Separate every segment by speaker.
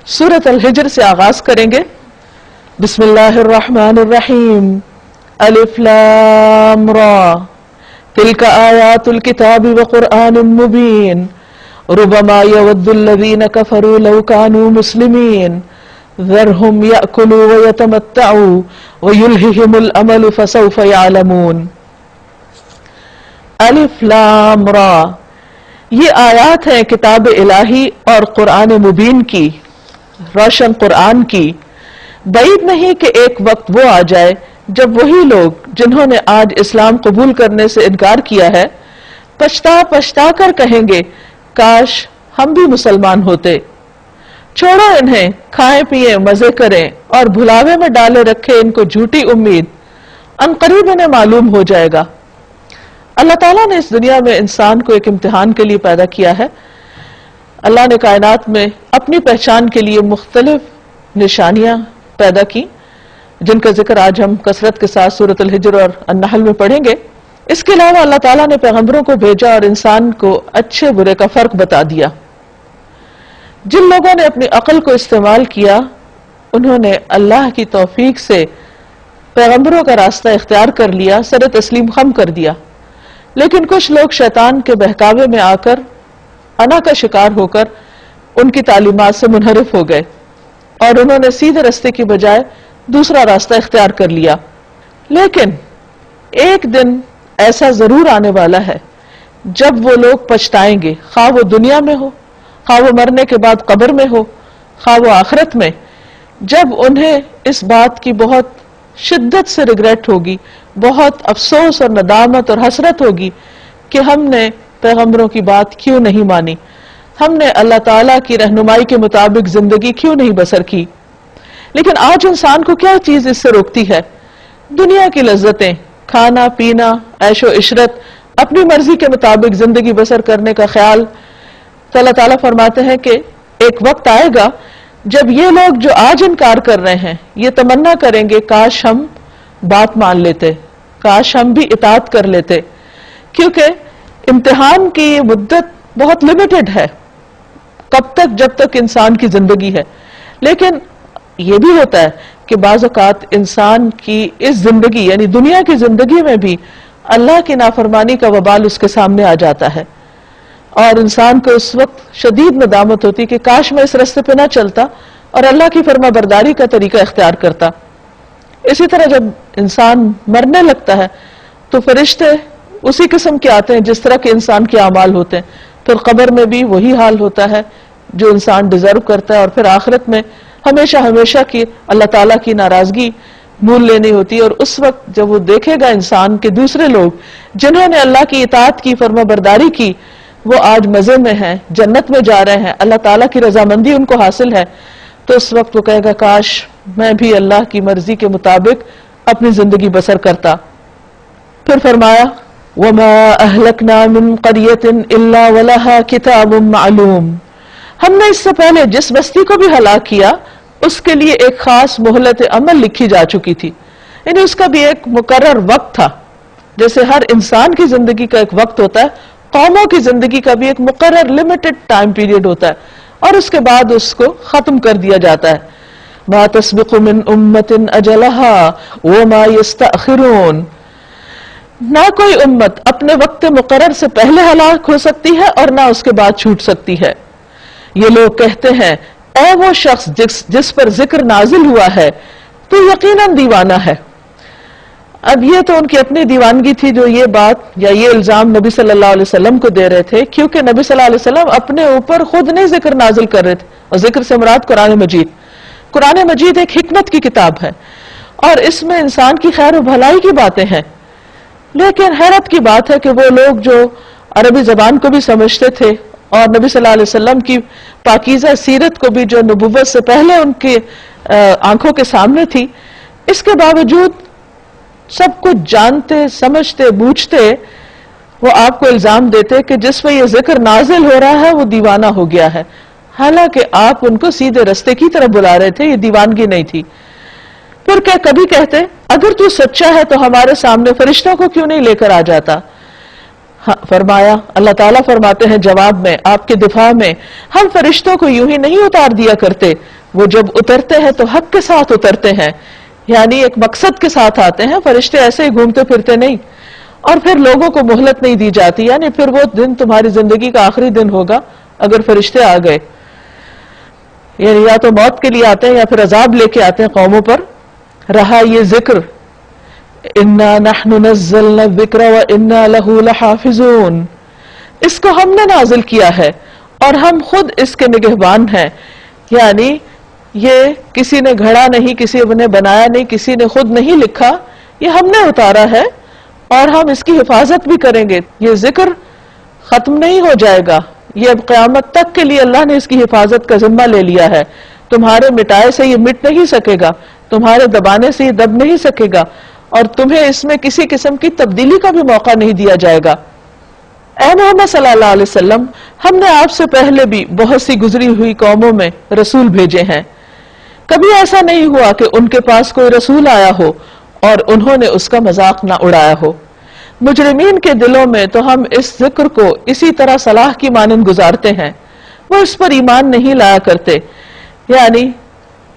Speaker 1: سورۃ الحجر سے آغاز کریں گے. بسم اللہ الرحمن الرحیم. الف لام را تلک آیات الکتاب وقرآن مبین ربما یود الذین کفروا لو کانوا مسلمین ذرهم یأکلوا ویتمتعوا ویلہہم الامل فسوف یعلمون. الف لام را، یہ آیات ہیں کتاب الہی اور قرآن مبین کی، روشن قرآن کی. بعید نہیں کہ ایک وقت وہ آ جائے جب وہی لوگ جنہوں نے آج اسلام قبول کرنے سے انکار کیا ہے پچھتا پچھتا کر کہیں گے کاش ہم بھی مسلمان ہوتے. چھوڑو انہیں، کھائیں پیئیں مزے کریں اور بھلاوے میں ڈالے رکھے ان کو جھوٹی امید، ان قریب انہیں معلوم ہو جائے گا. اللہ تعالیٰ نے اس دنیا میں انسان کو ایک امتحان کے لیے پیدا کیا ہے. اللہ نے کائنات میں اپنی پہچان کے لیے مختلف نشانیاں پیدا کی جن کا ذکر آج ہم کثرت کے ساتھ سورۃ الحجر اور النحل میں پڑھیں گے. اس کے علاوہ اللہ تعالیٰ نے پیغمبروں کو بھیجا اور انسان کو اچھے برے کا فرق بتا دیا. جن لوگوں نے اپنی عقل کو استعمال کیا انہوں نے اللہ کی توفیق سے پیغمبروں کا راستہ اختیار کر لیا، سر تسلیم خم کر دیا. لیکن کچھ لوگ شیطان کے بہکاوے میں آ کر انا کا شکار ہو کر ان کی تعلیمات سے منحرف ہو گئے اور انہوں نے سیدھے راستے کی بجائے دوسرا راستہ اختیار کر لیا. لیکن ایک دن ایسا ضرور آنے والا ہے جب وہ لوگ پچھتائیں گے، خواہ وہ دنیا میں ہو، خواہ وہ مرنے کے بعد قبر میں ہو، خواہ وہ آخرت میں، جب انہیں اس بات کی بہت شدت سے ریگریٹ ہوگی، بہت افسوس اور ندامت اور حسرت ہوگی کہ ہم نے پیغمبروں کی بات کیوں نہیں مانی، ہم نے اللہ تعالیٰ کی رہنمائی کے مطابق زندگی کیوں نہیں بسر کی. لیکن آج انسان کو کیا چیز اس سے روکتی ہے؟ دنیا کی لذتیں، کھانا پینا، عیش و عشرت، اپنی مرضی کے مطابق زندگی بسر کرنے کا خیال. تو اللہ تعالیٰ فرماتے ہیں کہ ایک وقت آئے گا جب یہ لوگ جو آج انکار کر رہے ہیں یہ تمنا کریں گے کاش ہم بات مان لیتے، کاش ہم بھی اطاعت کر لیتے. کیونکہ امتحان کی مدت بہت لیمیٹڈ ہے، کب تک؟ جب تک انسان کی زندگی ہے. لیکن یہ بھی ہوتا ہے کہ بعض اوقات انسان کی اس زندگی یعنی دنیا کی زندگی میں بھی اللہ کی نافرمانی کا وبال اس کے سامنے آ جاتا ہے اور انسان کو اس وقت شدید ندامت ہوتی کہ کاش میں اس راستے پہ نہ چلتا اور اللہ کی فرما برداری کا طریقہ اختیار کرتا. اسی طرح جب انسان مرنے لگتا ہے تو فرشتے اسی قسم کے آتے ہیں جس طرح کے انسان کے اعمال ہوتے ہیں. پھر قبر میں بھی وہی حال ہوتا ہے جو انسان ڈیزرو کرتا ہے، اور پھر آخرت میں ہمیشہ ہمیشہ کی اللہ تعالیٰ کی ناراضگی مول لینی ہوتی ہے. اور اس وقت جب وہ دیکھے گا انسان کے دوسرے لوگ جنہوں نے اللہ کی اطاعت کی، فرما برداری کی، وہ آج مزے میں ہیں، جنت میں جا رہے ہیں، اللہ تعالیٰ کی رضامندی ان کو حاصل ہے، تو اس وقت وہ کہے گا کاش میں بھی اللہ کی مرضی کے مطابق اپنی زندگی بسر کرتا. پھر فرمایا وَمَا أَهْلَكْنَا مِن قَرْيَةٍ إِلَّا وَلَهَا كِتَابٌ مَعْلُومٌ. ہم نے اس سے پہلے جس بستی کو بھی ہلاک کیا اس کے لیے ایک خاص مہلت عمل لکھی جا چکی تھی، یعنی اس کا بھی ایک مقرر وقت تھا. جیسے ہر انسان کی زندگی کا ایک وقت ہوتا ہے، قوموں کی زندگی کا بھی ایک مقرر لمیٹڈ ٹائم پیریڈ ہوتا ہے اور اس کے بعد اس کو ختم کر دیا جاتا ہے. مَا تَسْبِقُ مِنْ أُمَّةٍ أَجَلَهَا وَمَا يَسْتَأْخِرُونَ. نہ کوئی امت اپنے وقت مقرر سے پہلے ہلاک ہو سکتی ہے اور نہ اس کے بعد چھوٹ سکتی ہے. یہ لوگ کہتے ہیں اے وہ شخص جس پر ذکر نازل ہوا ہے تو یقیناً دیوانہ ہے. اب یہ تو ان کی اپنی دیوانگی تھی جو یہ بات یا یہ الزام نبی صلی اللہ علیہ وسلم کو دے رہے تھے، کیونکہ نبی صلی اللہ علیہ وسلم اپنے اوپر خود نہیں ذکر نازل کر رہے تھے. اور ذکر سے مراد قرآن مجید. قرآن مجید ایک حکمت کی کتاب ہے اور اس میں انسان کی خیر و بھلائی کی باتیں ہیں. لیکن حیرت کی بات ہے کہ وہ لوگ جو عربی زبان کو بھی سمجھتے تھے اور نبی صلی اللہ علیہ وسلم کی پاکیزہ سیرت کو بھی جو نبوت سے پہلے ان کی آنکھوں کے سامنے تھی، اس کے باوجود سب کچھ جانتے سمجھتے بوجھتے وہ آپ کو الزام دیتے کہ جس پہ یہ ذکر نازل ہو رہا ہے وہ دیوانہ ہو گیا ہے، حالانکہ آپ ان کو سیدھے رستے کی طرف بلا رہے تھے. یہ دیوانگی نہیں تھی. پھر کیا کبھی کہتے اگر تو سچا ہے تو ہمارے سامنے فرشتوں کو کیوں نہیں لے کر آ جاتا، فرمایا اللہ تعالیٰ فرماتے ہیں جواب میں آپ کے دفاع میں، ہم فرشتوں کو یوں ہی نہیں اتار دیا کرتے، وہ جب اترتے ہیں تو حق کے ساتھ اترتے ہیں، یعنی ایک مقصد کے ساتھ آتے ہیں، فرشتے ایسے ہی گھومتے پھرتے نہیں، اور پھر لوگوں کو مہلت نہیں دی جاتی، یعنی پھر وہ دن تمہاری زندگی کا آخری دن ہوگا اگر فرشتے آ گئے، یعنی یا تو موت کے لیے آتے ہیں یا پھر عذاب لے کے آتے ہیں قوموں پر۔ رہا یہ ذکر انا نحن نزلنا الذکر وانا له لحافظون، اس کو ہم نے نازل کیا ہے اور ہم خود اس کے نگہبان ہیں، یعنی یہ کسی نے گھڑا نہیں، کسی نے بنایا نہیں، کسی نے خود نہیں لکھا، یہ ہم نے اتارا ہے اور ہم اس کی حفاظت بھی کریں گے۔ یہ ذکر ختم نہیں ہو جائے گا، یہ اب قیامت تک کے لیے اللہ نے اس کی حفاظت کا ذمہ لے لیا ہے، تمہارے مٹائے سے یہ مٹ نہیں سکے گا، تمہارے دبانے سے یہ دب نہیں سکے گا، اور تمہیں اس میں کسی قسم کی تبدیلی کا بھی موقع نہیں دیا جائے گا۔ اے محمد صلی اللہ علیہ وسلم، ہم نے آپ سے پہلے بھی بہت سی گزری ہوئی قوموں میں رسول بھیجے ہیں، کبھی ایسا نہیں ہوا کہ ان کے پاس کوئی رسول آیا ہو اور انہوں نے اس کا مذاق نہ اڑایا ہو۔ مجرمین کے دلوں میں تو ہم اس ذکر کو اسی طرح صلاح کی مانند گزارتے ہیں، وہ اس پر ایمان نہیں لایا کرتے، یعنی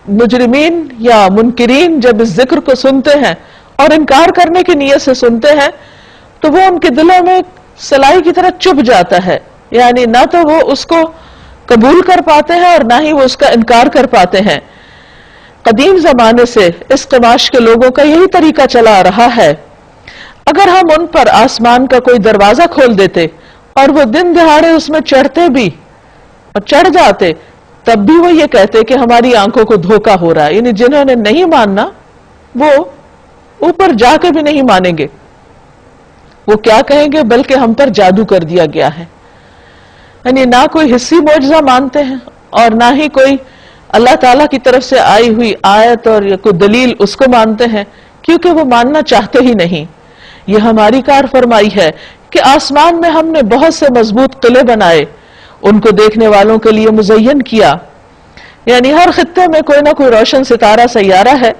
Speaker 1: مجرمین یا منکرین جب اس ذکر کو سنتے ہیں اور انکار کرنے کی نیت سے سنتے ہیں تو وہ ان کے دلوں میں سلائی کی طرح چبھ جاتا ہے، یعنی نہ تو وہ اس کو قبول کر پاتے ہیں اور نہ ہی وہ اس کا انکار کر پاتے ہیں۔ قدیم زمانے سے اس قماش کے لوگوں کا یہی طریقہ چلا آ رہا ہے، اگر ہم ان پر آسمان کا کوئی دروازہ کھول دیتے اور وہ دن دہاڑے اس میں چڑھتے بھی اور چڑھ جاتے، تب بھی وہ یہ کہتے کہ ہماری آنکھوں کو دھوکا ہو رہا ہے، یعنی جنہوں نے نہیں ماننا وہ اوپر جا کے بھی نہیں مانیں گے، وہ کیا کہیں گے بلکہ ہم پر جادو کر دیا گیا ہے، یعنی نہ کوئی حصی معجزہ مانتے ہیں اور نہ ہی کوئی اللہ تعالیٰ کی طرف سے آئی ہوئی آیت اور کوئی دلیل اس کو مانتے ہیں، کیونکہ وہ ماننا چاہتے ہی نہیں۔ یہ ہماری کار فرمائی ہے کہ آسمان میں ہم نے بہت سے مضبوط قلعے بنائے، ان کو دیکھنے والوں کے لیے مزین کیا، یعنی ہر خطے میں کوئی نہ کوئی روشن ستارہ سیارہ ہے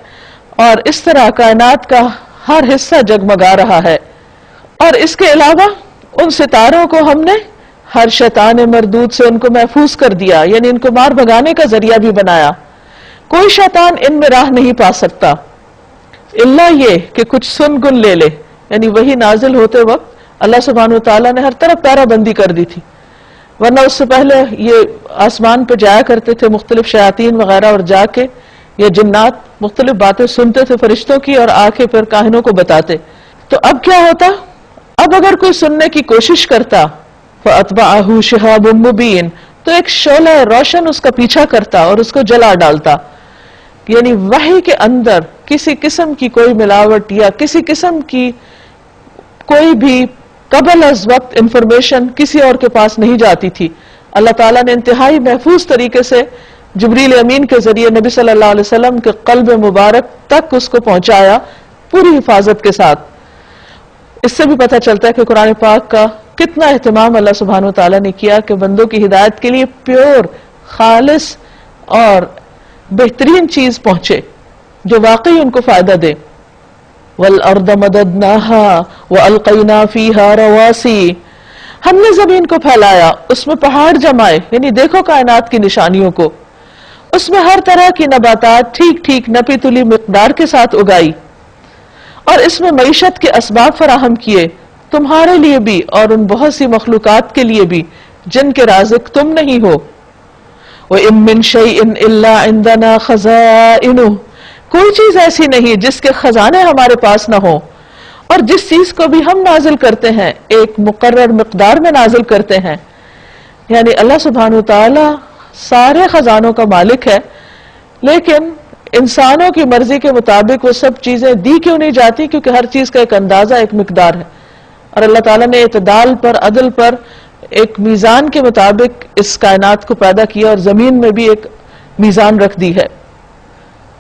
Speaker 1: اور اس طرح کائنات کا ہر حصہ جگمگا رہا ہے، اور اس کے علاوہ ان ستاروں کو ہم نے ہر شیطان مردود سے ان کو محفوظ کر دیا، یعنی ان کو مار بھگانے کا ذریعہ بھی بنایا، کوئی شیطان ان میں راہ نہیں پا سکتا الا یہ کہ کچھ سن گن لے لے، یعنی وہی نازل ہوتے وقت اللہ سبحانہ وتعالیٰ نے ہر طرف پیرا بندی کر دی تھی، ورنہ اس سے پہلے یہ آسمان پہ جایا کرتے تھے مختلف شیاطین وغیرہ اور جا کے یا جنات مختلف باتیں سنتے تھے فرشتوں کی اور آ کے پھر کاہنوں کو بتاتے۔ تو اب کیا ہوتا، اب اگر کوئی سننے کی کوشش کرتا فَأَتْبَعَهُ شِهَابٌ مُبِينٌ، تو ایک شعلہ روشن اس کا پیچھا کرتا اور اس کو جلا ڈالتا، یعنی وحی کے اندر کسی قسم کی کوئی ملاوٹ یا کسی قسم کی کوئی بھی قبل از وقت انفارمیشن کسی اور کے پاس نہیں جاتی تھی۔ اللہ تعالیٰ نے انتہائی محفوظ طریقے سے جبریل امین کے ذریعے نبی صلی اللہ علیہ وسلم کے قلب مبارک تک اس کو پہنچایا پوری حفاظت کے ساتھ۔ اس سے بھی پتہ چلتا ہے کہ قرآن پاک کا کتنا اہتمام اللہ سبحانہ وتعالیٰ نے کیا کہ بندوں کی ہدایت کے لیے پیور، خالص اور بہترین چیز پہنچے جو واقعی ان کو فائدہ دے۔ وَالْأَرْضَ مَدَدْنَاهَا وَأَلْقَيْنَا فِيهَا رَوَاسِيَ، ہم نے زمین کو پھیلایا، اس میں پہاڑ جمائے، یعنی دیکھو کائنات کی نشانیوں کو، اس میں ہر طرح کی نباتات ٹھیک ٹھیک نپی تلی مقدار کے ساتھ اگائی، اور اس میں معیشت کے اسباب فراہم کیے تمہارے لیے بھی اور ان بہت سی مخلوقات کے لیے بھی جن کے رازق تم نہیں ہو۔ وَإِن مِّن شَيْءٍ إِلَّا عِندَنَا خَزَائِنُهُ، کوئی چیز ایسی نہیں جس کے خزانے ہمارے پاس نہ ہوں، اور جس چیز کو بھی ہم نازل کرتے ہیں ایک مقرر مقدار میں نازل کرتے ہیں، یعنی اللہ سبحانہ وتعالی سارے خزانوں کا مالک ہے، لیکن انسانوں کی مرضی کے مطابق وہ سب چیزیں دی کیوں نہیں جاتی، کیونکہ ہر چیز کا ایک اندازہ، ایک مقدار ہے، اور اللہ تعالیٰ نے اعتدال پر، عدل پر، ایک میزان کے مطابق اس کائنات کو پیدا کیا اور زمین میں بھی ایک میزان رکھ دی ہے۔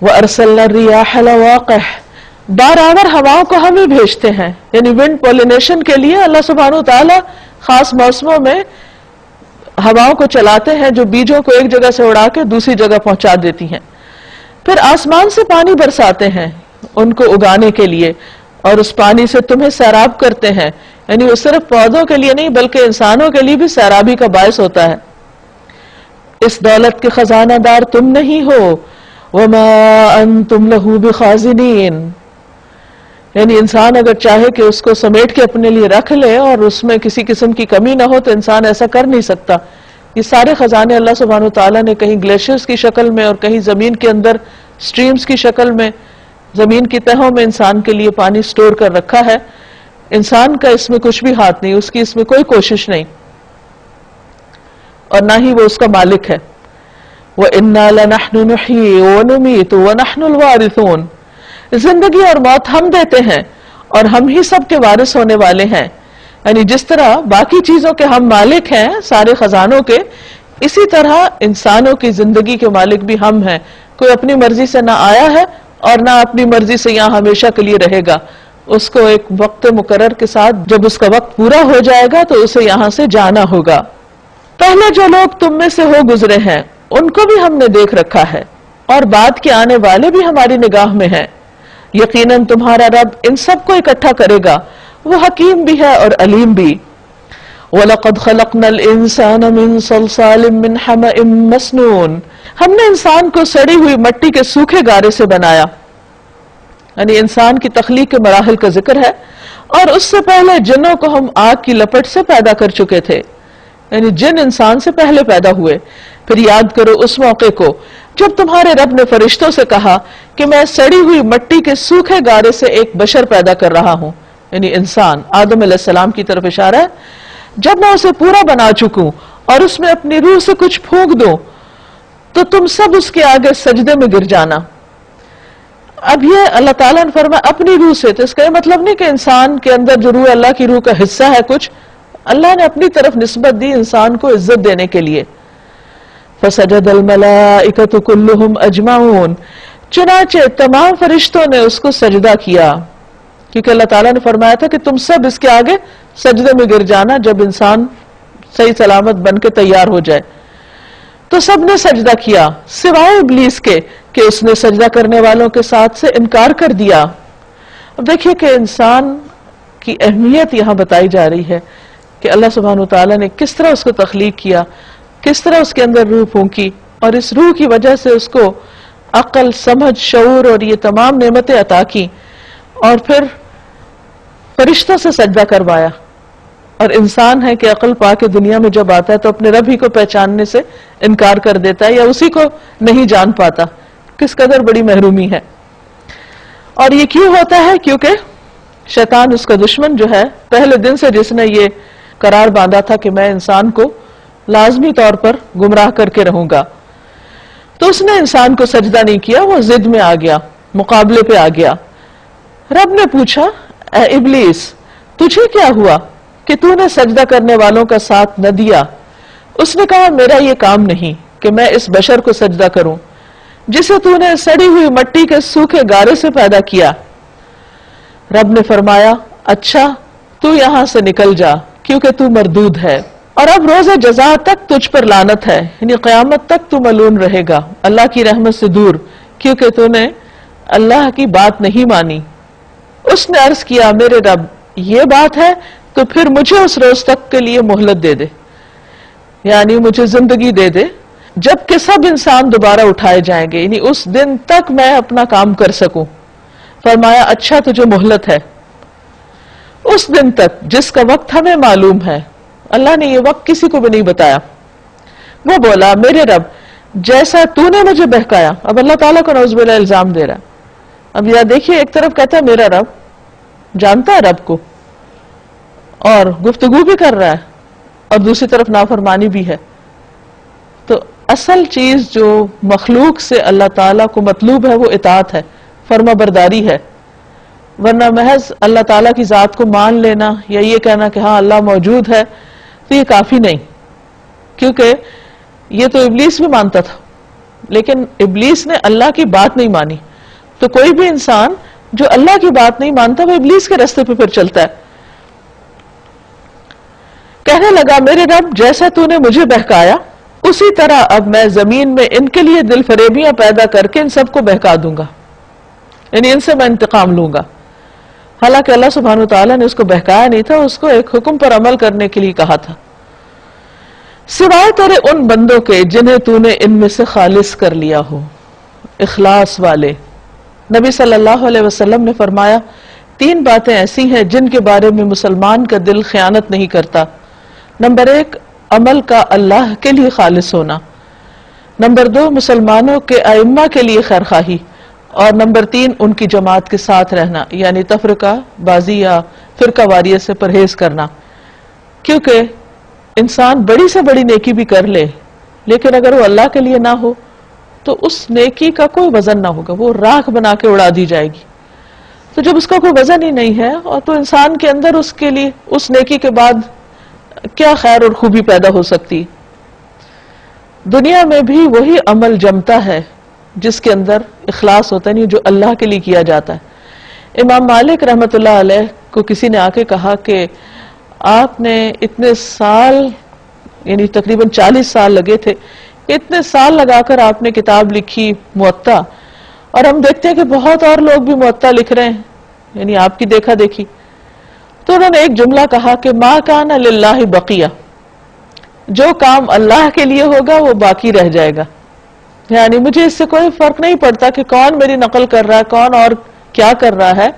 Speaker 1: وَأَرْسَلْنَا الرِّيَاحَ لَوَاقِحَ، بارآور ہواؤں کو ہم ہی بھیجتے ہیں، یعنی ونڈ پولینیشن کے لیے اللہ سبحانہ وتعالیٰ خاص موسموں میں ہواؤں کو چلاتے ہیں جو بیجوں کو ایک جگہ سے اڑا کے دوسری جگہ پہنچا دیتی ہیں، پھر آسمان سے پانی برساتے ہیں ان کو اگانے کے لیے، اور اس پانی سے تمہیں سیراب کرتے ہیں، یعنی وہ صرف پودوں کے لیے نہیں بلکہ انسانوں کے لیے بھی سیرابی کا باعث ہوتا ہے. اس دولت کے خزانہ دار تم نہیں ہو. وما انتم لہ بخازنین. یعنی انسان اگر چاہے کہ اس کو سمیٹ کے اپنے لیے رکھ لے اور اس میں کسی قسم کی کمی نہ ہو تو انسان ایسا کر نہیں سکتا. یہ سارے خزانے اللہ سبحانہ وتعالیٰ نے کہیں گلیشیئرز کی شکل میں اور کہیں زمین کے اندر سٹریمز کی شکل میں زمین کی تہوں میں انسان کے لیے پانی سٹور کر رکھا ہے. انسان کا اس میں کچھ بھی ہاتھ نہیں, اس کی اس میں کوئی کوشش نہیں اور نہ ہی وہ اس کا مالک ہے. وَإِنَّا لَنَحْنُ نُحْيِي وَنُمِيتُ وَنَحْنُ الْوَارِثُونَ. زندگی اور موت ہم دیتے ہیں اور ہم ہی سب کے وارث ہونے والے ہیں. یعنی جس طرح باقی چیزوں کے ہم مالک ہیں سارے خزانوں کے, اسی طرح انسانوں کی زندگی کے مالک بھی ہم ہیں. کوئی اپنی مرضی سے نہ آیا ہے اور نہ اپنی مرضی سے یہاں ہمیشہ کے لیے رہے گا. اس کو ایک وقت مقرر کے ساتھ جب اس کا وقت پورا ہو جائے گا تو اسے یہاں سے جانا ہوگا. پہلے جو لوگ تم میں سے ہو گزرے ہیں ان کو بھی ہم نے دیکھ رکھا ہے اور بعد کے آنے والے بھی ہماری نگاہ میں ہیں. یقیناً تمہارا رب ان سب کو اکٹھا کرے گا, وہ حکیم بھی ہے اور علیم بھی. وَلَقَدْ خَلَقْنَا الْإِنسَانَ مِنْ صَلْصَالٍ مِّنْ حَمَإٍ مَّسْنُونٍ. ہم نے انسان کو سڑی ہوئی مٹی کے سوکھے گارے سے بنایا. یعنی انسان کی تخلیق کے مراحل کا ذکر ہے اور اس سے پہلے جنوں کو ہم آگ کی لپٹ سے پیدا کر چکے تھے. یعنی جن انسان سے پہلے پیدا ہوئے. پھر یاد کرو اس موقع کو جب تمہارے رب نے فرشتوں سے کہا کہ میں سڑی ہوئی مٹی کے سوکھے گارے سے ایک بشر پیدا کر رہا ہوں, یعنی انسان آدم علیہ السلام کی طرف اشارہ ہے. جب میں اسے پورا بنا چکوں اور اس میں اپنی روح سے کچھ پھونک دوں تو تم سب اس کے آگے سجدے میں گر جانا. اب یہ اللہ تعالیٰ نے فرمایا اپنی روح سے, تو اس کا یہ مطلب نہیں کہ انسان کے اندر جو روح اللہ کی روح کا حصہ ہے کچھ, اللہ نے اپنی طرف نسبت دی انسان کو عزت دینے کے لیے. فسجد الملائکۃ کلہم اجمعون. چنانچہ تمام فرشتوں نے اس کو سجدہ کیا کیونکہ اللہ تعالیٰ نے فرمایا تھا کہ تم سب اس کے آگے سجدے میں گر جانا جب انسان صحیح سلامت بن کے تیار ہو جائے. تو سب نے سجدہ کیا سوائے ابلیس کے کہ اس نے سجدہ کرنے والوں کے ساتھ سے انکار کر دیا. اب دیکھیے کہ انسان کی اہمیت یہاں بتائی جا رہی ہے کہ اللہ سبحانہ وتعالیٰ نے کس طرح اس کو تخلیق کیا, کس طرح اس کے اندر روح پھونکی اور اس روح کی وجہ سے اس کو عقل, سمجھ, شعور اور یہ تمام نعمتیں عطا کی اور پھر فرشتوں سے سجدہ کروایا. اور انسان ہے کہ عقل پا کے دنیا میں جب آتا ہے تو اپنے رب ہی کو پہچاننے سے انکار کر دیتا ہے یا اسی کو نہیں جان پاتا. کس قدر بڑی محرومی ہے. اور یہ کیوں ہوتا ہے؟ کیونکہ شیطان اس کا دشمن جو ہے پہلے دن سے جس نے یہ قرار باندھا تھا کہ میں انسان کو لازمی طور پر گمراہ کر کے رہوں گا, تو اس نے انسان کو سجدہ نہیں کیا, وہ ضد میں آ گیا, مقابلے پہ آ گیا. رب نے پوچھا اے ابلیس تجھے کیا ہوا کہ تو نے سجدہ کرنے والوں کا ساتھ نہ دیا؟ اس نے کہا میرا یہ کام نہیں کہ میں اس بشر کو سجدہ کروں جسے تو نے سڑی ہوئی مٹی کے سوکھے گارے سے پیدا کیا. رب نے فرمایا اچھا تو یہاں سے نکل جا کیونکہ تو مردود ہے اور اب روز جزا تک تجھ پر لعنت ہے, یعنی قیامت تک تو ملعون رہے گا اللہ کی رحمت سے دور, کیونکہ تو نے اللہ کی بات نہیں مانی. اس نے عرض کیا میرے رب یہ بات ہے تو پھر مجھے اس روز تک کے لیے مہلت دے دے, یعنی مجھے زندگی دے دے جب کہ سب انسان دوبارہ اٹھائے جائیں گے, یعنی اس دن تک میں اپنا کام کر سکوں. فرمایا اچھا تجھے مہلت ہے اس دن تک جس کا وقت ہمیں معلوم ہے. اللہ نے یہ وقت کسی کو بھی نہیں بتایا. وہ بولا میرے رب جیسا تو نے مجھے بہکایا. اب اللہ تعالیٰ کو نعوذ باللہ الزام دے رہا. اب یہاں دیکھیے ایک طرف کہتا ہے میرا رب, جانتا ہے رب کو اور گفتگو بھی کر رہا ہے, اور دوسری طرف نافرمانی بھی ہے. تو اصل چیز جو مخلوق سے اللہ تعالیٰ کو مطلوب ہے وہ اطاعت ہے, فرما برداری ہے. ورنہ محض اللہ تعالیٰ کی ذات کو مان لینا یا یہ کہنا کہ ہاں اللہ موجود ہے تو یہ کافی نہیں, کیونکہ یہ تو ابلیس بھی مانتا تھا لیکن ابلیس نے اللہ کی بات نہیں مانی. تو کوئی بھی انسان جو اللہ کی بات نہیں مانتا وہ ابلیس کے راستے پہ پھر چلتا ہے. کہنے لگا میرے رب جیسا تو نے مجھے بہکایا اسی طرح اب میں زمین میں ان کے لیے دل فریبیاں پیدا کر کے ان سب کو بہکا دوں گا, یعنی ان سے میں انتقام لوں گا. حالانکہ اللہ سبحانہ وتعالیٰ نے اس کو بہکایا نہیں تھا، اس کو ایک حکم پر عمل کرنے کے لیے کہا تھا. سوائے تیرے ان بندوں کے جنہیں تو نے ان میں سے خالص کر لیا ہو، اخلاص والے. نبی صلی اللہ علیہ وسلم نے فرمایا 3 باتیں ایسی ہیں جن کے بارے میں مسلمان کا دل خیانت نہیں کرتا. نمبر 1 عمل کا اللہ کے لیے خالص ہونا. نمبر 2 مسلمانوں کے ائمہ کے لیے خیرخواہی. اور نمبر 3 ان کی جماعت کے ساتھ رہنا، یعنی تفرقہ بازی یا فرقہ واریت سے پرہیز کرنا. کیونکہ انسان بڑی سے بڑی نیکی بھی کر لے، لیکن اگر وہ اللہ کے لیے نہ ہو تو اس نیکی کا کوئی وزن نہ ہوگا، وہ راکھ بنا کے اڑا دی جائے گی. تو جب اس کا کوئی وزن ہی نہیں ہے، اور تو انسان کے اندر اس کے لیے اس نیکی کے بعد کیا خیر اور خوبی پیدا ہو سکتی. دنیا میں بھی وہی عمل جمتا ہے جس کے اندر اخلاص ہوتا ہے، جو اللہ کے لیے کیا جاتا ہے. امام مالک رحمت اللہ علیہ کو کسی نے آ کے کہا کہ آپ نے اتنے سال، یعنی تقریباً 40 سال لگے تھے، اتنے سال لگا کر آپ نے کتاب لکھی موطا، اور ہم دیکھتے ہیں کہ بہت اور لوگ بھی موطا لکھ رہے ہیں، یعنی آپ کی دیکھا دیکھی. تو انہوں نے ایک جملہ کہا کہ ما کان للہ بقیہ، جو کام اللہ کے لیے ہوگا وہ باقی رہ جائے گا. یعنی مجھے اس سے کوئی فرق نہیں پڑتا کہ کون میری نقل کر رہا ہے، کون اور کیا کر رہا ہے.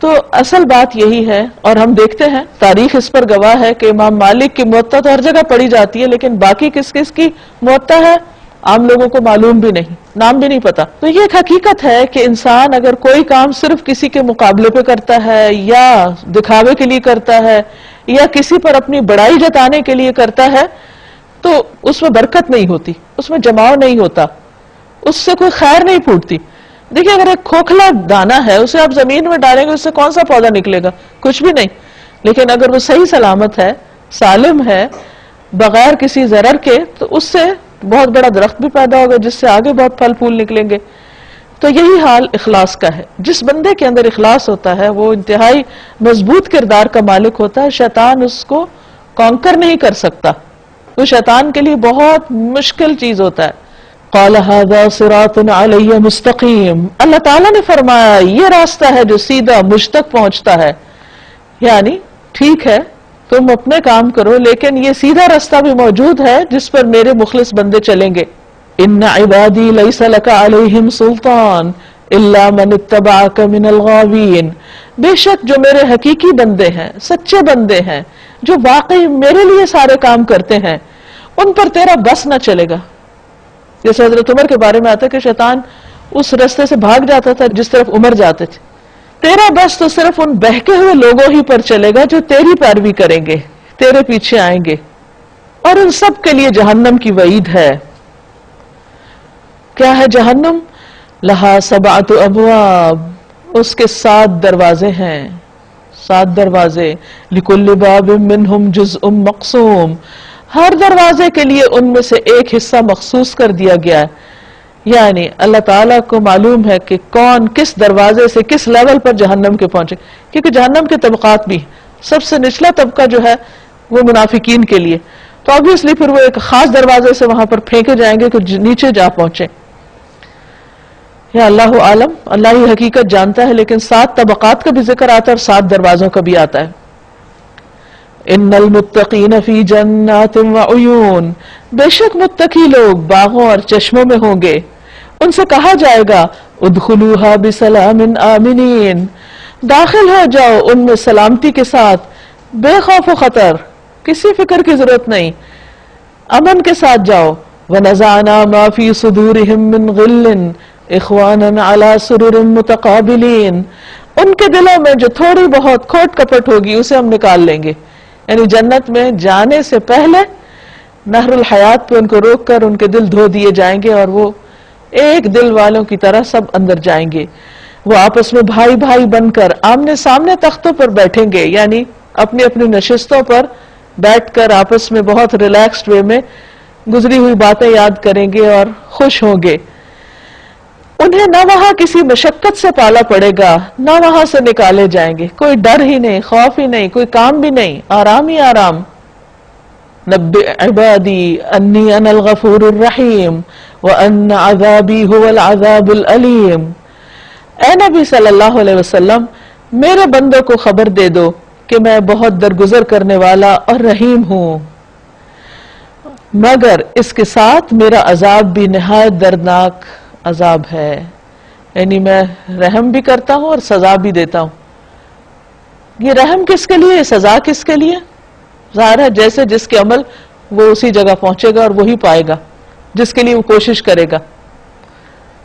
Speaker 1: تو اصل بات یہی ہے، اور ہم دیکھتے ہیں تاریخ اس پر گواہ ہے کہ امام مالک کی موطا تو ہر جگہ پڑھی جاتی ہے، لیکن باقی کس کس کی موطا ہے عام لوگوں کو معلوم بھی نہیں، نام بھی نہیں پتا. تو یہ ایک حقیقت ہے کہ انسان اگر کوئی کام صرف کسی کے مقابلے پہ کرتا ہے، یا دکھاوے کے لیے کرتا ہے، یا کسی پر اپنی بڑائی جتانے کے لیے کرتا ہے، تو اس میں برکت نہیں ہوتی، اس میں جماؤ نہیں ہوتا، اس سے کوئی خیر نہیں پھوٹتی. دیکھیں اگر ایک کھوکھلا دانہ ہے، اسے آپ زمین میں ڈالیں گے، اس سے کون سا پودا نکلے گا؟ کچھ بھی نہیں. لیکن اگر وہ صحیح سلامت ہے، سالم ہے، بغیر کسی ضرر کے، تو اس سے بہت بڑا درخت بھی پیدا ہوگا جس سے آگے بہت پھل پھول نکلیں گے. تو یہی حال اخلاص کا ہے. جس بندے کے اندر اخلاص ہوتا ہے وہ انتہائی مضبوط کردار کا مالک ہوتا ہے. شیطان اس کو کانکر نہیں کر سکتا، وہ شیطان کے لیے بہت مشکل چیز ہوتا ہے. قال هذا صراط علی مستقیم، اللہ تعالیٰ نے فرمایا یہ راستہ ہے جو سیدھا مجھ تک پہنچتا ہے. یعنی ٹھیک ہے تم اپنے کام کرو، لیکن یہ سیدھا راستہ بھی موجود ہے جس پر میرے مخلص بندے چلیں گے. ان عبادی لیس لک علیہم سلطان الا من اتبعک من الغاوین، بے شک جو میرے حقیقی بندے ہیں، سچے بندے ہیں، جو واقعی میرے لیے سارے کام کرتے ہیں، ان پر تیرا بس نہ چلے گا. جیسے حضرت عمر کے بارے میں آتا ہے کہ شیطان اس راستے سے بھاگ جاتا تھا جس طرف عمر جاتے تھے. تیرا بس تو صرف ان بہکے ہوئے لوگوں ہی پر چلے گا جو تیری پیروی کریں گے، تیرے پیچھے آئیں گے، اور ان سب کے لیے جہنم کی وعید ہے. کیا ہے جہنم؟ لہا 7 ابواب، اس کے 7 دروازے ہیں، 7 دروازے. لکل باب منہم جزء مقسوم، ہر دروازے کے لیے ان میں سے ایک حصہ مخصوص کر دیا گیا ہے. یعنی اللہ تعالیٰ کو معلوم ہے کہ کون کس دروازے سے کس لیول پر جہنم کے پہنچے، کیونکہ جہنم کے طبقات بھی، سب سے نچلا طبقہ جو ہے وہ منافقین کے لیے، تو obviously پھر وہ ایک خاص دروازے سے وہاں پر پھینکے جائیں گے کہ نیچے جا پہنچے. یا اللہ عالم، اللہ ہی حقیقت جانتا ہے، لیکن 7 طبقات کا بھی ذکر آتا ہے اور 7 دروازوں کا بھی آتا ہے. ان المتقین فی جنات وعیون، بے شک متقی لوگ باغوں اور چشموں میں ہوں گے. ان سے کہا جائے گا ادخلوها بسلام آمنین، داخل ہو جاؤ ان میں سلامتی کے ساتھ، بے خوف و خطر، کسی فکر کی ضرورت نہیں، امن کے ساتھ جاؤ. ونزعنا ما فی صدورہم من غل اخوانا علی سرر متقابلین، ان کے دلوں میں جو تھوڑی بہت کھوٹ کپٹ ہوگی اسے ہم نکال لیں گے. یعنی جنت میں جانے سے پہلے نہر الحیات پہ ان کو روک کر ان کے دل دھو دیے جائیں گے، اور وہ ایک دل والوں کی طرح سب اندر جائیں گے. وہ آپس میں بھائی بھائی بن کر آمنے سامنے تختوں پر بیٹھیں گے، یعنی اپنی اپنی نشستوں پر بیٹھ کر آپس میں بہت ریلیکسڈ وے میں گزری ہوئی باتیں یاد کریں گے اور خوش ہوں گے. انہیں نہ وہاں کسی مشقت سے پالا پڑے گا، نہ وہاں سے نکالے جائیں گے، کوئی ڈر ہی نہیں، خوف ہی نہیں، کوئی کام بھی نہیں، آرام ہی آرام. نبئ عبادی انی انا الغفور الرحیم وان عذابی هو العذاب العلیم. اے نبی صلی اللہ علیہ وسلم، میرے بندوں کو خبر دے دو کہ میں بہت درگزر کرنے والا اور رحیم ہوں، مگر اس کے ساتھ میرا عذاب بھی نہایت دردناک عذاب ہے، یعنی میں رحم بھی کرتا ہوں اور سزا بھی دیتا ہوں۔ یہ رحم کس کے لیے، سزا کس کے لیے؟ ظاہر ہے جیسے جس کے عمل وہ اسی جگہ پہنچے گا اور وہی پائے گا جس کے لیے وہ کوشش کرے گا۔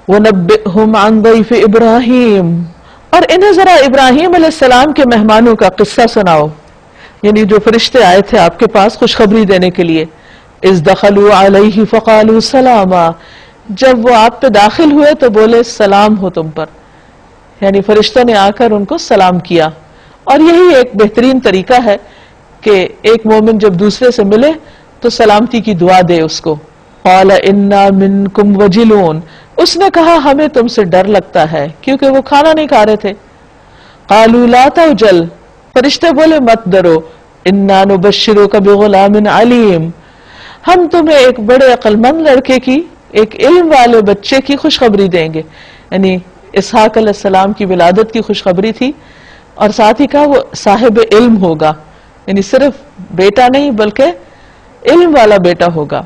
Speaker 1: وَنَبِّئْهُمْ عَنْ ضَيْفِ إِبْرَاهِيمَ، اور انہیں ذرا ابراہیم علیہ السلام کے مہمانوں کا قصہ سناؤ، یعنی جو فرشتے آئے تھے آپ کے پاس خوشخبری دینے کے لیے۔ اِذْ دَخَلُوا عَلَيْهِ فَقَالُوا سَلَامًا، جب وہ آپ پہ داخل ہوئے تو بولے سلام ہو تم پر، یعنی فرشتوں نے آ کر ان کو سلام کیا۔ اور یہی ایک بہترین طریقہ ہے کہ ایک مومن جب دوسرے سے ملے تو سلامتی کی دعا دے اس کو۔ قَالَ إِنَّا مِنْكُمْ وَجِلُونَ، اس نے کہا ہمیں تم سے ڈر لگتا ہے، کیونکہ وہ کھانا نہیں کھا رہے تھے۔ قَالُوا لَا تَوْجَلْ، فرشتے بولے مت ڈرو، إِنَّا نُبَشِّرُكَ بِغُلَامٍ عَلِيمٍ، ہم تمہیں ایک بڑے عقل مند لڑکے کی، ایک علم والے بچے کی خوشخبری دیں گے، یعنی اسحاق علیہ السلام کی ولادت کی خوشخبری تھی، اور ساتھ ہی کہا وہ صاحب علم ہوگا، یعنی صرف بیٹا نہیں بلکہ علم والا بیٹا ہوگا۔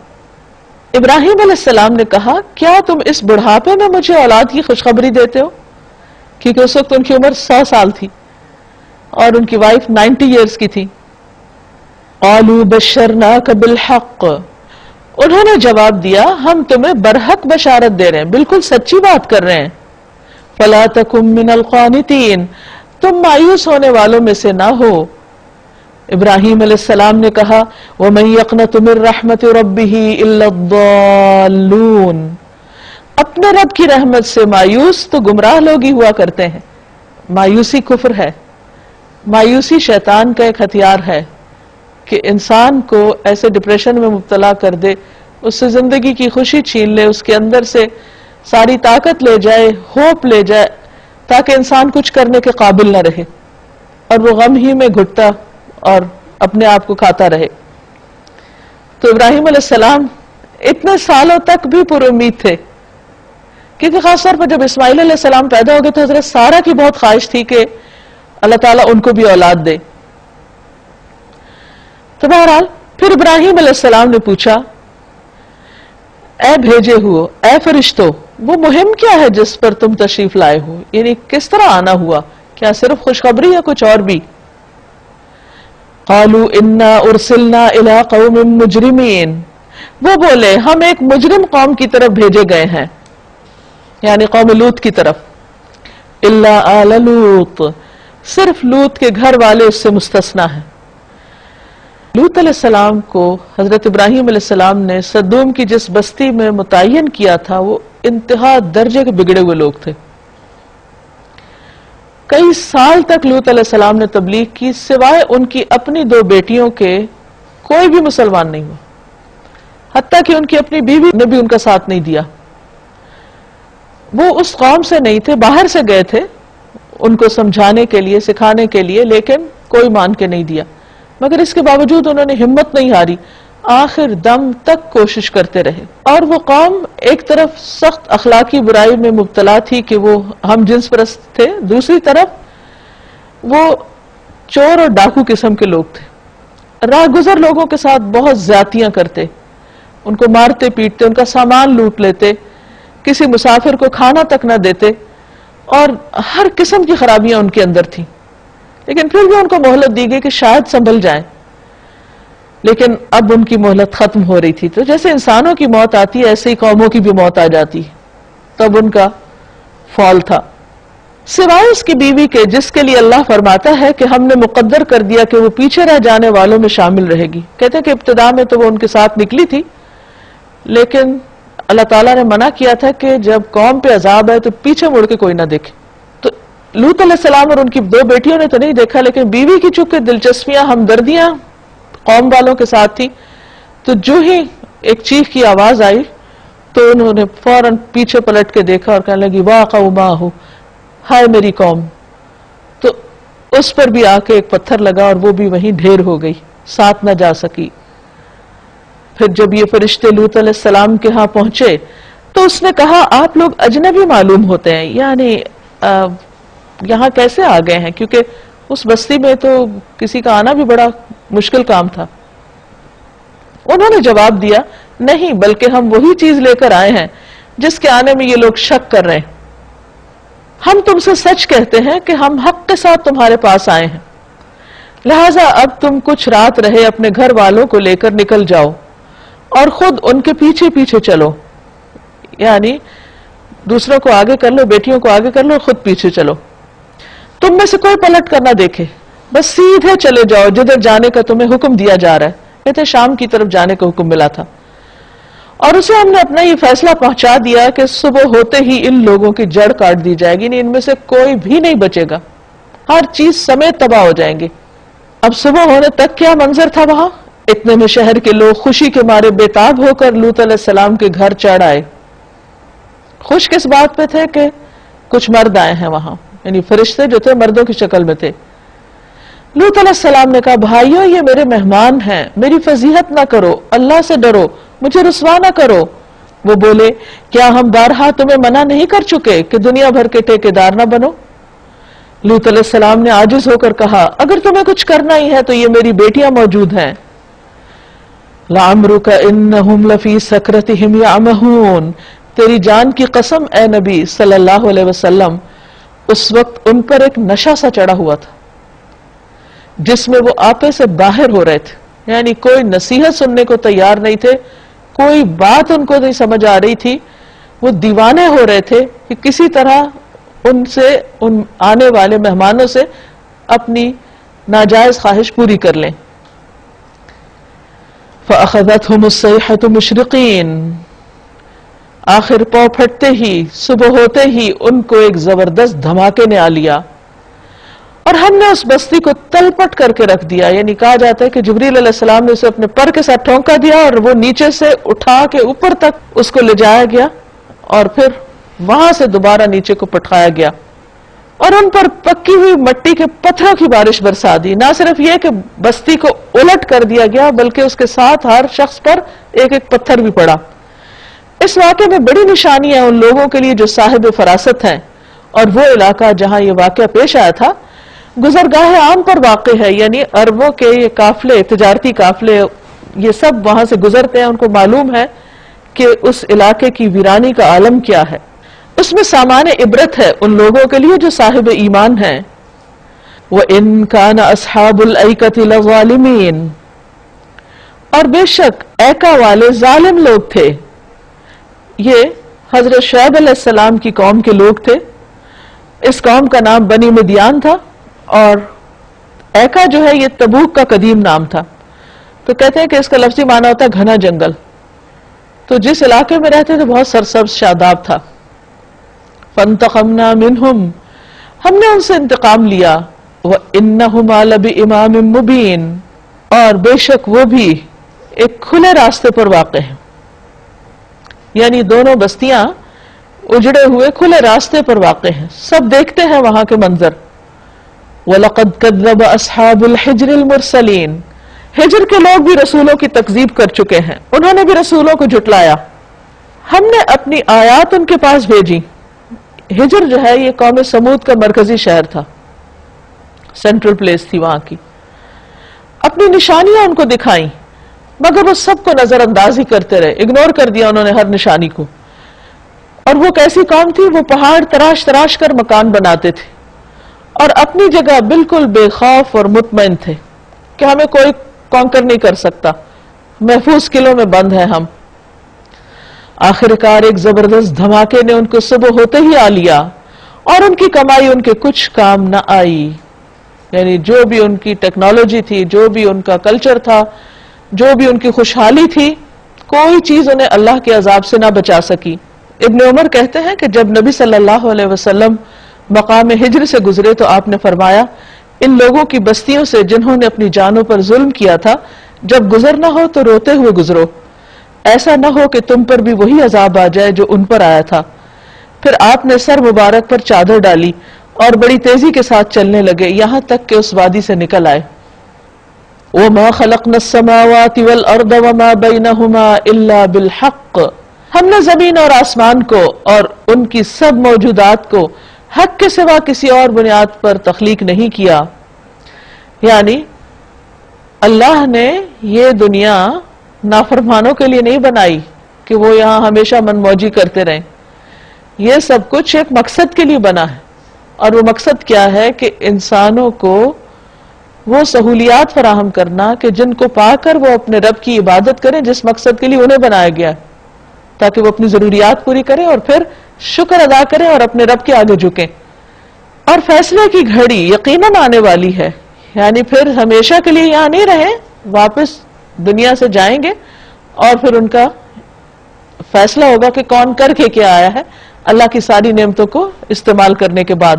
Speaker 1: ابراہیم علیہ السلام نے کہا کیا تم اس بڑھاپے میں مجھے اولاد کی خوشخبری دیتے ہو؟ کیونکہ اس وقت ان کی عمر 100 سال تھی اور ان کی وائف 90 ایئرز کی تھی۔ قالوا بشرناک بالحق، انہوں نے جواب دیا ہم تمہیں برحق بشارت دے رہے ہیں، بالکل سچی بات کر رہے ہیں۔ فلا تکن من القانتین، تم مایوس ہونے والوں میں سے نہ ہو۔ ابراہیم علیہ السلام نے کہا وَمَن يَقْنَطُ مِن رَحْمَةِ رَبِّهِ إِلَّا الضَّالُّونَ، اپنے رب کی رحمت سے مایوس تو گمراہ لوگ ہی ہوا کرتے ہیں۔ مایوسی کفر ہے، مایوسی شیطان کا ایک ہتھیار ہے کہ انسان کو ایسے ڈپریشن میں مبتلا کر دے، اس سے زندگی کی خوشی چھین لے، اس کے اندر سے ساری طاقت لے جائے، ہوپ لے جائے، تاکہ انسان کچھ کرنے کے قابل نہ رہے اور وہ غم ہی میں گھٹتا اور اپنے آپ کو کھاتا رہے۔ تو ابراہیم علیہ السلام اتنے سالوں تک بھی پر امید تھے، کیونکہ خاص طور پر جب اسماعیل علیہ السلام پیدا ہو گئے تو حضرت سارہ کی بہت خواہش تھی کہ اللہ تعالیٰ ان کو بھی اولاد دے۔ تو بہرحال پھر ابراہیم علیہ السلام نے پوچھا اے بھیجے ہوئے، اے فرشتوں، وہ مہم کیا ہے جس پر تم تشریف لائے ہو، یعنی کس طرح آنا ہوا، کیا صرف خوشخبری یا کچھ اور بھی؟ قالوا انا ارسلنا الى قوم مجرمین، وہ بولے ہم ایک مجرم قوم کی طرف بھیجے گئے ہیں، یعنی قوم لوط کی طرف۔ الا آل لوط، صرف لوط کے گھر والے اس سے مستثنا ہیں۔ لوط علیہ السلام کو حضرت ابراہیم علیہ السلام نے سدوم کی جس بستی میں متعین کیا تھا وہ انتہا درجے کے بگڑے ہوئے لوگ تھے۔ کئی سال تک لوط علیہ السلام نے تبلیغ کی، سوائے ان کی اپنی 2 بیٹیوں کے کوئی بھی مسلمان نہیں ہوا، حتیٰ کہ ان کی اپنی بیوی نے بھی ان کا ساتھ نہیں دیا۔ وہ اس قوم سے نہیں تھے، باہر سے گئے تھے ان کو سمجھانے کے لیے، سکھانے کے لیے، لیکن کوئی مان کے نہیں دیا۔ مگر اس کے باوجود انہوں نے ہمت نہیں ہاری، آخر دم تک کوشش کرتے رہے۔ اور وہ قوم ایک طرف سخت اخلاقی برائی میں مبتلا تھی کہ وہ ہم جنس پرست تھے، دوسری طرف وہ چور اور ڈاکو قسم کے لوگ تھے، راہ گزر لوگوں کے ساتھ بہت زیادتیاں کرتے، ان کو مارتے پیٹتے، ان کا سامان لوٹ لیتے، کسی مسافر کو کھانا تک نہ دیتے، اور ہر قسم کی خرابیاں ان کے اندر تھیں۔ لیکن پھر بھی ان کو مہلت دی گئی کہ شاید سنبھل جائیں، لیکن اب ان کی مہلت ختم ہو رہی تھی۔ تو جیسے انسانوں کی موت آتی ہے ایسے ہی قوموں کی بھی موت آ جاتی، تب ان کا فال تھا، سوائے اس کی بیوی کے جس کے لیے اللہ فرماتا ہے کہ ہم نے مقدر کر دیا کہ وہ پیچھے رہ جانے والوں میں شامل رہے گی۔ کہتے ہیں کہ ابتدا میں تو وہ ان کے ساتھ نکلی تھی، لیکن اللہ تعالیٰ نے منع کیا تھا کہ جب قوم پہ عذاب ہے تو پیچھے مڑ کے کوئی نہ دیکھے۔ تو لوط علیہ السلام اور ان کی 2 بیٹیوں نے تو نہیں دیکھا، لیکن بیوی کی چونکہ دلچسپیاں ہمدردیاں قوم والوں کے ساتھ تھی، تو جو ہی ایک چیخ کی آواز آئی تو انہوں نے فوراً پیچھے پلٹ کے دیکھا اور کہنے لگی واہ قوماہ، ہائے میری قوم۔ تو اس پر بھی آ کے ایک پتھر لگا اور وہ بھی وہیں ڈھیر ہو گئی، ساتھ نہ جا سکی۔ پھر جب یہ فرشتے لوط علیہ السلام کے ہاں پہنچے تو اس نے کہا آپ لوگ اجنبی معلوم ہوتے ہیں، یعنی یہاں کیسے آ گئے ہیں؟ کیونکہ اس بستی میں تو کسی کا آنا بھی بڑا مشکل کام تھا۔ انہوں نے جواب دیا نہیں، بلکہ ہم وہی چیز لے کر آئے ہیں جس کے آنے میں یہ لوگ شک کر رہے ہیں۔ ہم تم سے سچ کہتے ہیں کہ ہم حق کے ساتھ تمہارے پاس آئے ہیں، لہذا اب تم کچھ رات رہے اپنے گھر والوں کو لے کر نکل جاؤ اور خود ان کے پیچھے پیچھے چلو، یعنی دوسروں کو آگے کر لو، بیٹیوں کو آگے کر لو، خود پیچھے چلو، تم میں سے کوئی پلٹ کر نہ دیکھے، بس سیدھے چلے جاؤ جدھر جانے کا تمہیں حکم دیا جا رہا ہے۔ کہتے شام کی طرف جانے کا حکم ملا تھا، اور اسے ہم نے اپنا یہ فیصلہ پہنچا دیا کہ صبح ہوتے ہی ان لوگوں کی جڑ کاٹ دی جائے گی، ان میں سے کوئی بھی نہیں بچے گا، ہر چیز سمیت تباہ ہو جائیں گے۔ اب صبح ہونے تک کیا منظر تھا وہاں؟ اتنے میں شہر کے لوگ خوشی کے مارے بےتاب ہو کر لوط علیہ السلام کے گھر چڑھ آئے۔ خوش کس بات پہ تھے کہ کچھ مرد آئے ہیں وہاں، یعنی فرشتے جو تھے مردوں کی شکل میں تھے۔ لوط علیہ السلام نے کہا بھائیو یہ میرے مہمان ہیں، میری فضیحت نہ کرو، اللہ سے ڈرو، مجھے رسوا نہ کرو۔ وہ بولے کیا ہم بارہا تمہیں منع نہیں کر چکے کہ دنیا بھر کے ٹھیکیدار نہ بنو؟ لوط علیہ السلام نے عاجز ہو کر کہا اگر تمہیں کچھ کرنا ہی ہے تو یہ میری بیٹیاں موجود ہیں۔ لعمرک انہم لفی سکرتہم یعمہون، تیری جان کی قسم اے نبی صلی اللہ علیہ وسلم، اس وقت ان پر ایک نشہ سا چڑھا ہوا تھا جس میں وہ آپے سے باہر ہو رہے تھے، یعنی کوئی نصیحت سننے کو تیار نہیں تھے، کوئی بات ان کو نہیں سمجھ آ رہی تھی، وہ دیوانے ہو رہے تھے کہ کسی طرح ان آنے والے مہمانوں سے اپنی ناجائز خواہش پوری کر لیں۔ فَأَخَذَتْهُمُ الصَّيْحَةُ مُشْرِقِينَ، آخر پاؤں پھٹتے ہی، صبح ہوتے ہی ان کو ایک زبردست دھماکے نے آ لیا اور ہم نے اس بستی کو تلپٹ کر کے رکھ دیا، یعنی کہا جاتا ہے کہ جبریل علیہ السلام نے اسے اپنے پر کے ساتھ ٹھونکا دیا اور وہ نیچے سے اٹھا کے اوپر تک اس کو لے جایا گیا اور پھر وہاں سے دوبارہ نیچے کو پٹھایا گیا اور ان پر پکی ہوئی مٹی کے پتھروں کی بارش برسا دی۔ نہ صرف یہ کہ بستی کو الٹ کر دیا گیا بلکہ اس کے ساتھ ہر شخص پر ایک ایک پتھر بھی پڑا۔ اس واقعے میں بڑی نشانی ہے ان لوگوں کے لیے جو صاحب فراست ہیں، اور وہ علاقہ جہاں یہ واقعہ پیش آیا تھا گزرگاہ عام پر واقع ہے، یعنی عربوں کے یہ قافلے، تجارتی قافلے، یہ سب وہاں سے گزرتے ہیں، ان کو معلوم ہے کہ اس علاقے کی ویرانی کا عالم کیا ہے۔ اس میں سامان عبرت ہے ان لوگوں کے لیے جو صاحب ایمان ہیں۔ وَإِن كَانَ أَصْحَابُ الْأَيْكَةِ لَظَالِمِينَ، اور بے شک ایکا والے ظالم لوگ تھے۔ یہ حضرت شعیب علیہ السلام کی قوم کے لوگ تھے۔ اس قوم کا نام بنی مدیان تھا، اور ایکا جو ہے یہ تبوک کا قدیم نام تھا۔ تو کہتے ہیں کہ اس کا لفظی معنی ہوتا ہے گھنا جنگل، تو جس علاقے میں رہتے تھے بہت سرسبز شاداب تھا۔ فَانْتَقَمْنَا مِنْهُمْ، ہم نے ان سے انتقام لیا۔ وَإِنَّهُمَا لَبِإِمَامٍ مُبِينٍ، اور بے شک وہ بھی ایک کھلے راستے پر واقع ہیں، یعنی دونوں بستیاں اجڑے ہوئے کھلے راستے پر واقع ہیں، سب دیکھتے ہیں وہاں کے منظر۔ وَلَقَدْ كَذَّبَ أَصْحَابُ الْحِجْرِ الْمُرْسَلِينَ، ہجر کے لوگ بھی رسولوں کی تکذیب کر چکے ہیں، انہوں نے بھی رسولوں کو جھٹلایا۔ ہم نے اپنی آیات ان کے پاس بھیجی۔ ہجر جو ہے یہ قوم سمود کا مرکزی شہر تھا، سینٹرل پلیس تھی وہاں کی۔ اپنی نشانیاں ان کو دکھائیں مگر وہ سب کو نظر انداز ہی کرتے رہے، اگنور کر دیا انہوں نے ہر نشانی کو۔ اور وہ کیسی قوم تھی؟ وہ پہاڑ تراش تراش کر مکان بناتے تھے اور اپنی جگہ بالکل بے خوف اور مطمئن تھے کہ ہمیں کوئی کانکر نہیں کر سکتا، محفوظ قلعوں میں بند ہیں ہم۔ آخرکار ایک زبردست دھماکے نے ان کو صبح ہوتے ہی آ لیا اور ان کی کمائی ان کے کچھ کام نہ آئی، یعنی جو بھی ان کی ٹیکنالوجی تھی، جو بھی ان کا کلچر تھا، جو بھی ان کی خوشحالی تھی، کوئی چیز انہیں اللہ کے عذاب سے نہ بچا سکی۔ ابن عمر کہتے ہیں کہ جب نبی صلی اللہ علیہ وسلم مقام ہجر سے گزرے تو آپ نے فرمایا ان لوگوں کی بستیوں سے جنہوں نے اپنی جانوں پر ظلم کیا تھا، جب گزرنا ہو تو روتے ہوئے گزرو، ایسا نہ ہو کہ تم پر بھی وہی عذاب آ جائے جو ان پر آیا تھا۔ پھر آپ نے سر مبارک پر چادر ڈالی اور بڑی تیزی کے ساتھ چلنے لگے یہاں تک کہ اس وادی سے نکل آئے۔ وَمَا خَلَقْنَا السَّمَاوَاتِ وَالْأَرْضَ وَمَا بَيْنَهُمَا إِلَّا بِالْحَقِّ، ہم نے زمین اور آسمان کو اور ان کی سب موجودات کو حق کے سوا کسی اور بنیاد پر تخلیق نہیں کیا. یعنی اللہ نے یہ دنیا نافرمانوں کے لیے نہیں بنائی کہ وہ یہاں ہمیشہ من موجی کرتے رہیں. یہ سب کچھ ایک مقصد کے لیے بنا ہے، اور وہ مقصد کیا ہے کہ انسانوں کو وہ سہولیات فراہم کرنا کہ جن کو پا کر وہ اپنے رب کی عبادت کریں جس مقصد کے لیے انہیں بنایا گیا ہے، تاکہ وہ اپنی ضروریات پوری کریں اور پھر شکر ادا کریں اور اپنے رب کے آگے جھکیں. اور فیصلے کی گھڑی یقیناً آنے والی ہے، یعنی پھر ہمیشہ کے لیے یہاں نہیں رہیں، واپس دنیا سے جائیں گے اور پھر ان کا فیصلہ ہوگا کہ کون کر کے کیا آیا ہے اللہ کی ساری نعمتوں کو استعمال کرنے کے بعد.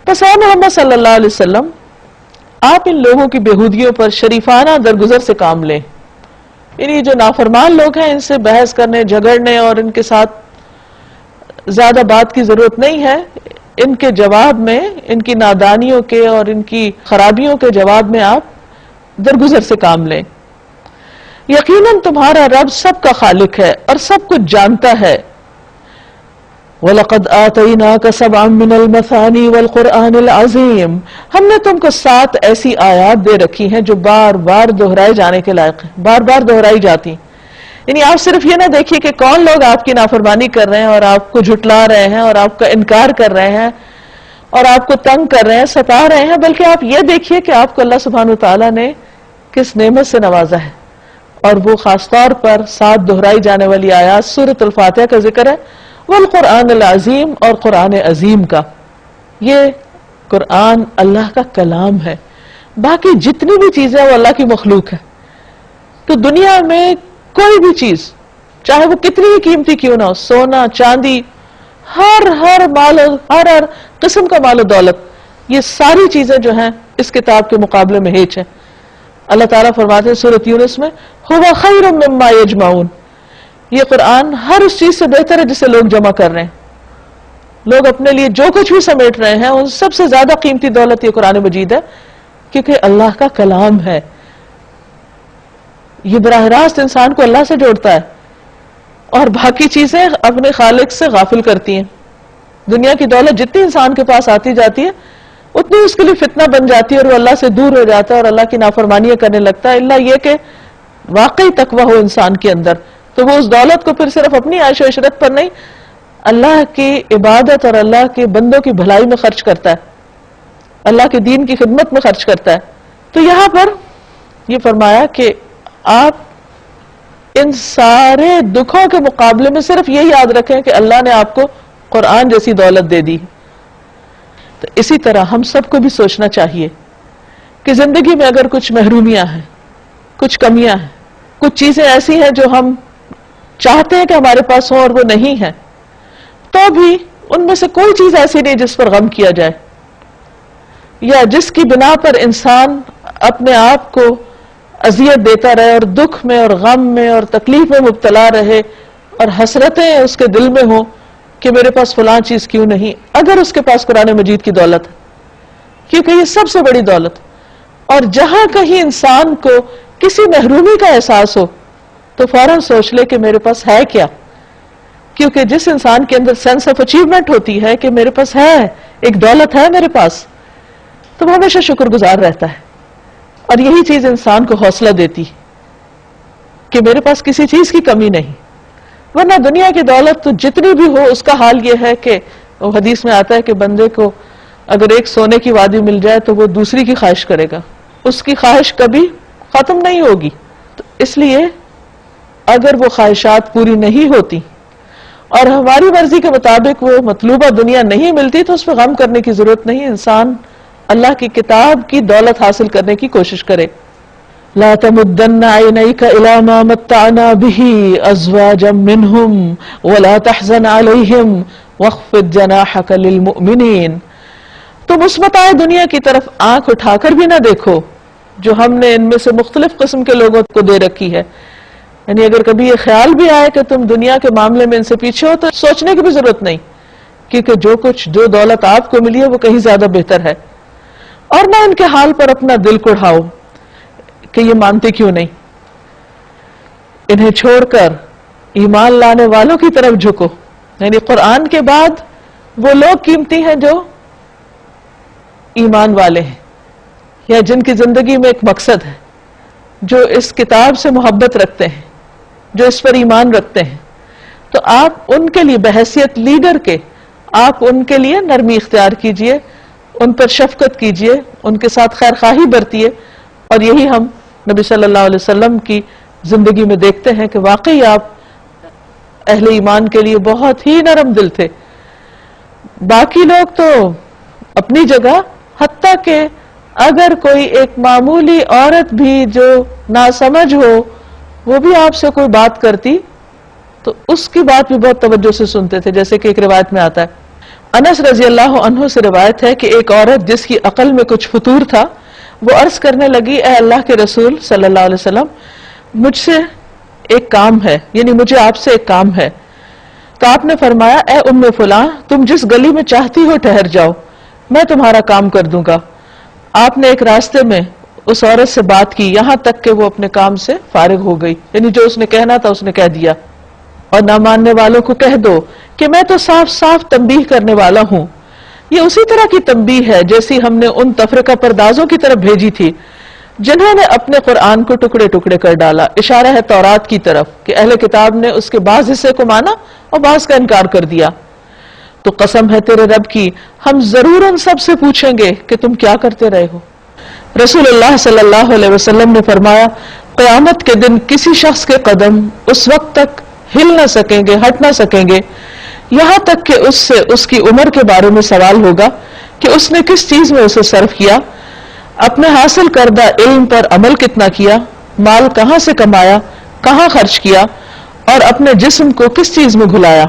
Speaker 1: بس اے محمد صلی اللہ علیہ وسلم، آپ ان لوگوں کی بےہودگیوں پر شریفانہ درگزر سے کام لیں. یعنی جو نافرمان لوگ ہیں ان سے بحث کرنے، جھگڑنے اور ان کے ساتھ زیادہ بات کی ضرورت نہیں ہے. ان کے جواب میں، ان کی نادانیوں کے اور ان کی خرابیوں کے جواب میں آپ درگزر سے کام لیں. یقیناً تمہارا رب سب کا خالق ہے اور سب کچھ جانتا ہے. وَلَقَدْ آتَيْنَاكَ سَبْعًا مِّنَ الْمَثَانِي وَالْقُرْآنِ الْعَظِيمِ، ہم نے تم کو 7 ایسی آیات دے رکھی ہیں جو بار بار دہرائے جانے کے لائق ہیں، بار بار دہرائی جاتی ہیں. یعنی آپ صرف یہ نہ دیکھیے کہ کون لوگ آپ کی نافرمانی کر رہے ہیں اور آپ کو جھٹلا رہے ہیں اور آپ کا انکار کر رہے ہیں اور آپ کو تنگ کر رہے ہیں، ستا رہے ہیں، بلکہ آپ یہ دیکھیے کہ آپ کو اللہ سبحانہ وتعالیٰ نے کس نعمت سے نوازا ہے. اور وہ خاص طور پر 7 دہرائی جانے والی آیات سورۃ الفاتحہ کا ذکر ہے، والقرآن العظیم، اور قرآن عظیم کا. یہ قرآن اللہ کا کلام ہے. باقی جتنی بھی چیزیں وہ اللہ کی مخلوق ہے. تو دنیا میں کوئی بھی چیز چاہے وہ کتنی ہی قیمتی کیوں نہ ہو، سونا، چاندی، ہر مال، ہر قسم کا مال و دولت، یہ ساری چیزیں جو ہیں اس کتاب کے مقابلے میں ہیچ ہیں. اللہ تعالیٰ فرماتے ہیں سورۃ یونس میں، هو خیر مما یجمعون، یہ قرآن ہر اس چیز سے بہتر ہے جسے لوگ جمع کر رہے ہیں. لوگ اپنے لیے جو کچھ بھی سمیٹ رہے ہیں ان سب سے زیادہ قیمتی دولت یہ قرآن مجید ہے، کیونکہ اللہ کا کلام ہے. یہ براہ راست انسان کو اللہ سے جوڑتا ہے اور باقی چیزیں اپنے خالق سے غافل کرتی ہیں. دنیا کی دولت جتنی انسان کے پاس آتی جاتی ہے اتنی اس کے لیے فتنہ بن جاتی ہے اور وہ اللہ سے دور ہو جاتا ہے اور اللہ کی نافرمانیاں کرنے لگتا ہے، الا یہ کہ واقعی تقوی ہو انسان کے اندر. تو وہ اس دولت کو پھر صرف اپنی عیش و عشرت پر نہیں، اللہ کی عبادت اور اللہ کے بندوں کی بھلائی میں خرچ کرتا ہے، اللہ کے دین کی خدمت میں خرچ کرتا ہے. تو یہاں پر یہ فرمایا کہ آپ ان سارے دکھوں کے مقابلے میں صرف یہ یاد رکھیں کہ اللہ نے آپ کو قرآن جیسی دولت دے دی. تو اسی طرح ہم سب کو بھی سوچنا چاہیے کہ زندگی میں اگر کچھ محرومیاں ہیں، کچھ کمیاں ہیں، کچھ چیزیں ایسی ہیں جو ہم چاہتے ہیں کہ ہمارے پاس ہوں اور وہ نہیں ہیں، تو بھی ان میں سے کوئی چیز ایسی نہیں جس پر غم کیا جائے یا جس کی بنا پر انسان اپنے آپ کو اذیت دیتا رہے اور دکھ میں اور غم میں اور تکلیف میں مبتلا رہے اور حسرتیں اس کے دل میں ہوں کہ میرے پاس فلاں چیز کیوں نہیں، اگر اس کے پاس قرآن مجید کی دولت ہے، کیونکہ یہ سب سے بڑی دولت. اور جہاں کہیں انسان کو کسی محرومی کا احساس ہو تو فوراً سوچ لے کہ میرے پاس ہے کیا. کیونکہ جس انسان کے اندر سینس آف اچیومنٹ ہوتی ہے کہ میرے پاس ہے، ایک دولت ہے میرے پاس، تو وہ ہمیشہ شکر گزار رہتا ہے. اور یہی چیز انسان کو حوصلہ دیتی کہ میرے پاس کسی چیز کی کمی نہیں. ورنہ دنیا کی دولت تو جتنی بھی ہو اس کا حال یہ ہے کہ وہ حدیث میں آتا ہے کہ بندے کو اگر ایک سونے کی وادی مل جائے تو وہ دوسری کی خواہش کرے گا، اس کی خواہش کبھی ختم نہیں ہوگی. تو اس لیے اگر وہ خواہشات پوری نہیں ہوتی اور ہماری مرضی کے مطابق وہ مطلوبہ دنیا نہیں ملتی تو اس پہ غم کرنے کی ضرورت نہیں. انسان اللہ کی کتاب کی دولت حاصل کرنے کی کوشش کرے. لا تمدن عینیک الی ما متعنا به ازواجا منهم ولا تحزن علیہم واخفض جناحک للمؤمنین. تم اس متاع دنیا کی طرف آنکھ اٹھا کر بھی نہ دیکھو جو ہم نے ان میں سے مختلف قسم کے لوگوں کو دے رکھی ہے. یعنی اگر کبھی یہ خیال بھی آئے کہ تم دنیا کے معاملے میں ان سے پیچھے ہو تو سوچنے کی بھی ضرورت نہیں، کیونکہ جو دولت آپ کو ملی ہے وہ کہیں زیادہ بہتر ہے. اور نہ ان کے حال پر اپنا دل کڑھاؤ کہ یہ مانتے کیوں نہیں. انہیں چھوڑ کر ایمان لانے والوں کی طرف جھکو. یعنی قرآن کے بعد وہ لوگ قیمتی ہیں جو ایمان والے ہیں یا جن کی زندگی میں ایک مقصد ہے، جو اس کتاب سے محبت رکھتے ہیں، جو اس پر ایمان رکھتے ہیں. تو آپ ان کے لیے بحیثیت لیڈر کے آپ ان کے لیے نرمی اختیار کیجئے، ان پر شفقت کیجئے، ان کے ساتھ خیر خواہی برتیے. اور یہی ہم نبی صلی اللہ علیہ وسلم کی زندگی میں دیکھتے ہیں کہ واقعی آپ اہل ایمان کے لیے بہت ہی نرم دل تھے. باقی لوگ تو اپنی جگہ، حتیٰ کہ اگر کوئی ایک معمولی عورت بھی جو ناسمجھ ہو وہ بھی آپ سے کوئی بات کرتی تو اس کی بات بھی بہت توجہ سے سنتے تھے. جیسے کہ ایک روایت میں آتا ہے، انس رضی اللہ عنہ سے روایت ہے کہ ایک عورت جس کی عقل میں کچھ فطور تھا وہ عرض کرنے لگی، اے اللہ کے رسول صلی اللہ علیہ وسلم، مجھ سے ایک کام ہے، یعنی مجھے آپ سے ایک کام ہے. تو آپ نے فرمایا، اے ام فلاں، تم جس گلی میں چاہتی ہو ٹھہر جاؤ، میں تمہارا کام کر دوں گا. آپ نے ایک راستے میں اس عورت سے بات کی یہاں تک کہ وہ اپنے کام سے فارغ ہو گئی، یعنی جو اس نے کہنا تھا اس نے کہہ دیا. اور نہ ماننے والوں کو کہہ دو کہ میں تو صاف صاف تنبیہ کرنے والا ہوں. یہ اسی طرح کی تنبیہ ہے جیسی ہم نے ان تفرقہ پردازوں کی طرف بھیجی تھی جنہوں نے اپنے قرآن کو ٹکڑے ٹکڑے کر ڈالا. اشارہ ہے تورات کی طرف کہ اہل کتاب نے اس کے بعض حصے کو مانا اور بعض کا انکار کر دیا. تو قسم ہے تیرے رب کی، ہم ضرور ان سب سے پوچھیں گے کہ تم کیا کرتے رہے ہو. رسول اللہ صلی اللہ علیہ وسلم نے فرمایا، قیامت کے دن کسی شخص کے قدم اس وقت تک ہل نہ سکیں گے، ہٹ نہ سکیں گے، یہاں تک کہ اس سے اس کی عمر کے بارے میں سوال ہوگا کہ اس نے کس چیز میں اسے صرف کیا، اپنے حاصل کردہ علم پر عمل کتنا کیا، مال کہاں سے کمایا، کہاں خرچ کیا، اور اپنے جسم کو کس چیز میں گھلایا.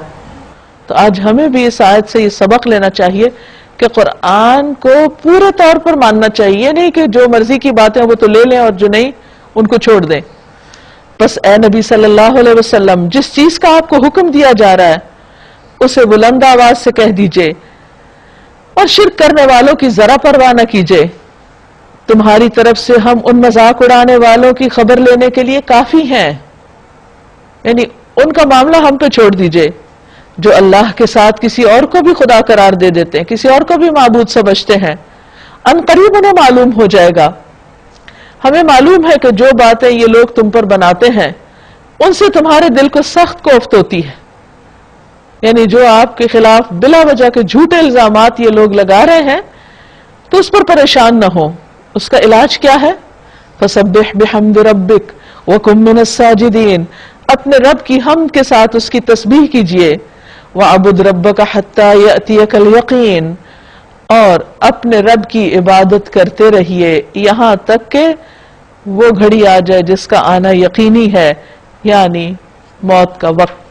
Speaker 1: تو آج ہمیں بھی اس آیت سے یہ سبق لینا چاہیے کہ قرآن کو پورے طور پر ماننا چاہیے، نہیں کہ جو مرضی کی باتیں وہ تو لے لیں اور جو نہیں ان کو چھوڑ دیں. بس اے نبی صلی اللہ علیہ وسلم، جس چیز کا آپ کو حکم دیا جا رہا ہے اسے بلند آواز سے کہہ دیجئے اور شرک کرنے والوں کی ذرا پرواہ نہ کیجئے. تمہاری طرف سے ہم ان مذاق اڑانے والوں کی خبر لینے کے لیے کافی ہیں، یعنی ان کا معاملہ ہم پہ چھوڑ دیجئے جو اللہ کے ساتھ کسی اور کو بھی خدا قرار دے دیتے ہیں، کسی اور کو بھی معبود سمجھتے ہیں. ان قریب انہیں معلوم ہو جائے گا. ہمیں معلوم ہے کہ جو باتیں یہ لوگ تم پر بناتے ہیں ان سے تمہارے دل کو سخت کوفت ہوتی ہے، یعنی جو آپ کے خلاف بلا وجہ کے جھوٹے الزامات یہ لوگ لگا رہے ہیں تو اس پر پریشان نہ ہو. اس کا علاج کیا ہے؟ فسبح بحمد ربک وکن من الساجدین، اپنے رب کی حمد کے ساتھ اس کی تسبیح کیجئے. وَعَبُدْ رَبَّكَ حَتَّى يَأْتِيَكَ الْيَقِينَ، اور اپنے رب کی عبادت کرتے رہیے یہاں تک کہ وہ گھڑی آ جائے جس کا آنا یقینی ہے، یعنی موت کا وقت.